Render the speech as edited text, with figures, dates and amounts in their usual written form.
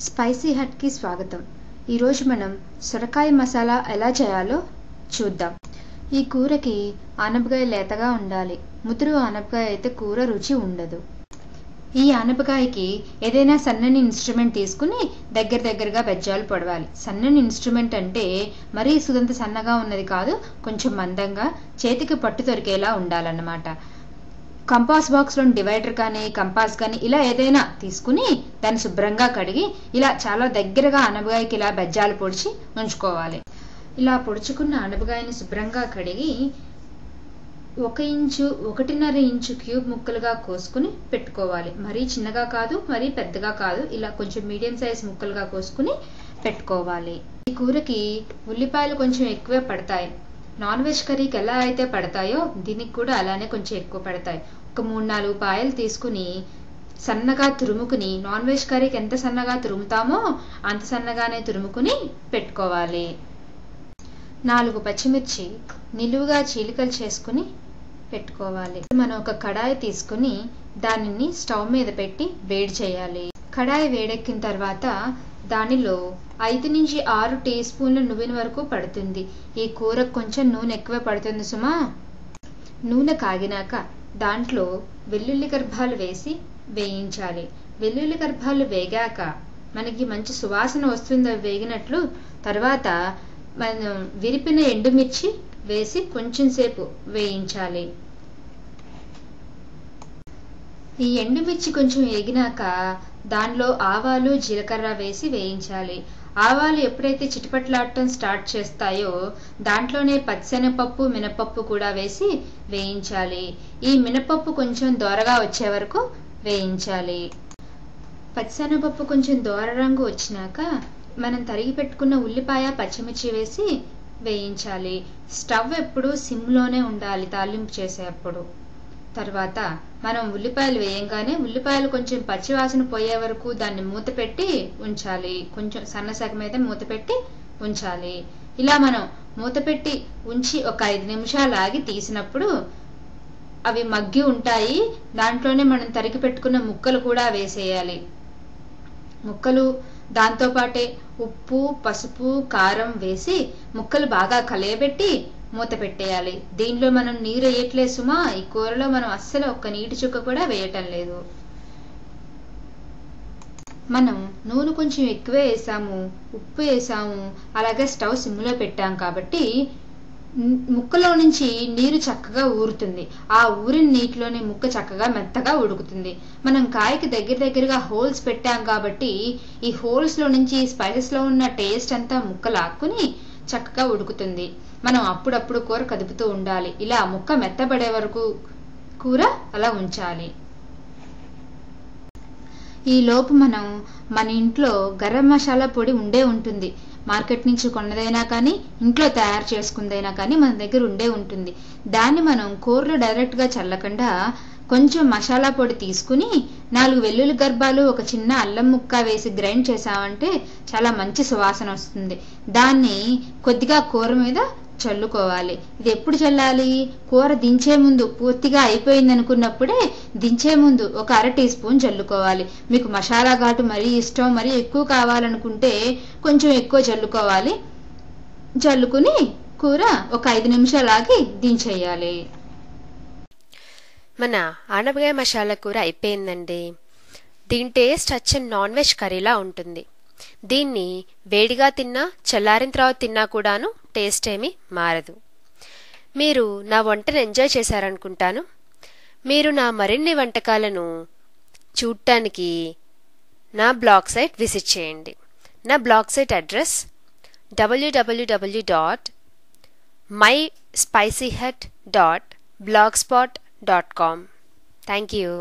Spicy హట్కి స్వాగతం. ఈరోజు మనం సొరకాయ మసాలా ఎలా చేయాలో చూద్దాం. ఈ కూరకి ఆనపకాయ లేతగా ఉండాలి. ముదురు ఆనపకాయ అయితే కూర రుచి ఉండదు. ఈ ఆనపకాయకి ఏదైనా సన్నని ఇన్స్ట్రుమెంట్ తీసుకుని దగ్గరగా బెజ్జాలు పొడవాలి. సన్నని ఇన్స్ట్రుమెంట్ అంటే మరీ సుదంత సన్నగా ఉన్నది కాదు, కొంచెం మందంగా చేతికి పట్టు దొరికేలా ఉండాలన్నమాట. కంపాస్ బాక్స్లో డివైడర్ కానీ కంపాస్ కానీ ఇలా ఏదైనా తీసుకుని దాన్ని శుభ్రంగా కడిగి ఇలా చాలా దగ్గరగా ఆనపకాయకి ఇలా బెజ్జాలు పొడిచి ఉంచుకోవాలి. ఇలా పొడుచుకున్న ఆనపకాయని శుభ్రంగా కడిగి 1 ఇంచు 1.5 ఇంచు క్యూబ్ ముక్కలుగా కోసుకుని పెట్టుకోవాలి. మరీ చిన్నగా కాదు, మరీ పెద్దగా కాదు, ఇలా కొంచెం మీడియం సైజ్ ముక్కలుగా కోసుకుని పెట్టుకోవాలి. ఈ కూరకి ఉల్లిపాయలు కొంచెం ఎక్కువే పడతాయి. నాన్ వెజ్ కర్రీకి ఎలా అయితే పడతాయో దీనికి కూడా అలానే కొంచెం ఎక్కువ పడతాయి. ఒక 3-4 పాయలు తీసుకుని సన్నగా తురుముకుని, నాన్ వెజ్ కర్రీకి ఎంత సన్నగా తురుముతామో అంత సన్నగానే తురుముకుని పెట్టుకోవాలి. 4 పచ్చిమిర్చి నిలువుగా చీలికలు చేసుకుని పెట్టుకోవాలి. మనం ఒక కడాయి తీసుకుని దానిని స్టవ్ మీద పెట్టి వేడి చేయాలి. కడాయి వేడెక్కిన తర్వాత దానిలో 5 నుంచి 6 టీ స్పూన్ల నూనె వరకు పడుతుంది. ఈ కూరకు కొంచెం నూనె ఎక్కువ పడుతుంది సుమా. నూనె కాగినాక దాంట్లో వెల్లుల్లి గర్భాలు వేసి వేయించాలి. వెల్లుల్లి గర్భాలు వేగాక మనకి మంచి సువాసన వస్తుంది వేగినట్లు. తర్వాత మనం విరిపిన ఎండుమిర్చి వేసి కొంచెం సేపు వేయించాలి. ఈ ఎండుమిర్చి కొంచెం వేగినాక దానిలో ఆవాలు జీలకర్ర వేసి వేయించాలి. ఆవాలు ఎప్పుడైతే చిటపట్లాడటం స్టార్ట్ చేస్తాయో దాంట్లోనే పచ్చిశనగపప్పు మినపప్పు కూడా వేసి వేయించాలి. ఈ మినపప్పు కొంచెం దోరగా వచ్చే వరకు వేయించాలి. పచ్చిశనగపప్పు కొంచెం దోర రంగు వచ్చినాక మనం తరిగి పెట్టుకున్న ఉల్లిపాయ పచ్చిమిర్చి వేసి వేయించాలి. స్టవ్ ఎప్పుడు సిమ్లోనే ఉండాలి తాలింపు చేసేటప్పుడు. తర్వాత మనం ఉల్లిపాయలు వేయంగానే ఉల్లిపాయలు కొంచెం పచ్చివాసన పోయే వరకు దాన్ని మూత పెట్టి ఉంచాలి. కొంచెం సన్నసగ మీద మూత పెట్టి ఉంచాలి. ఇలా మనం మూత పెట్టి ఉంచి ఒక 5 నిమిషాలు ఆగి తీసినప్పుడు అవి మగ్గి ఉంటాయి. దాంట్లోనే మనం తరిగి పెట్టుకున్న ముక్కలు కూడా వేసేయాలి. ముక్కలు దాంతోపాటే ఉప్పు, పసుపు, కారం వేసి ముక్కలు బాగా కలయబెట్టి మూత పెట్టేయాలి. దీనిలో మనం నీరు వేయట్లేదు సుమా. ఈ కూరలో మనం అస్సలు ఒక్క నీటి చుక్క కూడా వేయటం లేదు. మనం నూనె కొంచెం ఎక్కువే వేసాము, ఉప్పు వేసాము, అలాగే స్టవ్ సిమ్లో పెట్టాం కాబట్టి ముక్కలో నుంచి నీరు చక్కగా ఊరుతుంది. ఆ ఊరిన నీటిలోని ముక్క చక్కగా మెత్తగా ఉడుకుతుంది. మనం కాయకి దగ్గరగా హోల్స్ పెట్టాం కాబట్టి ఈ హోల్స్ లో నుంచి స్పైసెస్ లో ఉన్న టేస్ట్ అంతా ముక్క లాక్కుని చక్కగా ఉడుకుతుంది. మనం అప్పుడప్పుడు కూర కదుపుతూ ఉండాలి. ఇలా ముక్క మెత్తబడే వరకు కూర అలా ఉంచాలి. ఈ లోపు మనం మన ఇంట్లో గరం మసాలా పొడి ఉండే ఉంటుంది. మార్కెట్ నుంచి కొన్నదైనా కానీ ఇంట్లో తయారు చేసుకుందైనా కానీ మన దగ్గర ఉండే ఉంటుంది. దాన్ని మనం కూరలో డైరెక్ట్గా చల్లకుండా కొంచెం మసాలా పొడి తీసుకుని 4 వెల్లుల్లి గర్భాలు, ఒక చిన్న అల్లం ముక్క వేసి గ్రైండ్ చేసామంటే చాలా మంచి సువాసన వస్తుంది. దాన్ని కొద్దిగా కూర మీద చల్లుకోవాలి. ఇది ఎప్పుడు చల్లాలి? కూర దించే ముందు, పూర్తిగా అయిపోయింది అనుకున్నప్పుడే దించే ముందు ఒక 1/2 టీ స్పూన్ చల్లుకోవాలి. మీకు మసాలా ఘాటు మరీ ఇష్టం, మరీ ఎక్కువ కావాలనుకుంటే కొంచెం ఎక్కువ చల్లుకోవాలి. చల్లుకుని కూర ఒక 5 నిమిషాలు ఆగి దించేయాలి. మన ఆనపకాయ మసాలా కూర అయిపోయిందండి. దీని టేస్ట్ అచ్చం నాన్ వెజ్ కర్రీలా ఉంటుంది. దీన్ని వేడిగా తిన్నా, చల్లారిన తర్వాత తిన్నా కూడాను టేస్ట్ ఏమీ మారదు. మీరు నా వంటను ఎంజాయ్ చేశారనుకుంటాను. మీరు నా మరిన్ని వంటకాలను చూడటానికి నా బ్లాగ్ సైట్ విజిట్ చేయండి. నా blog site address www.myspicyhut.blogspot.com. Thank you.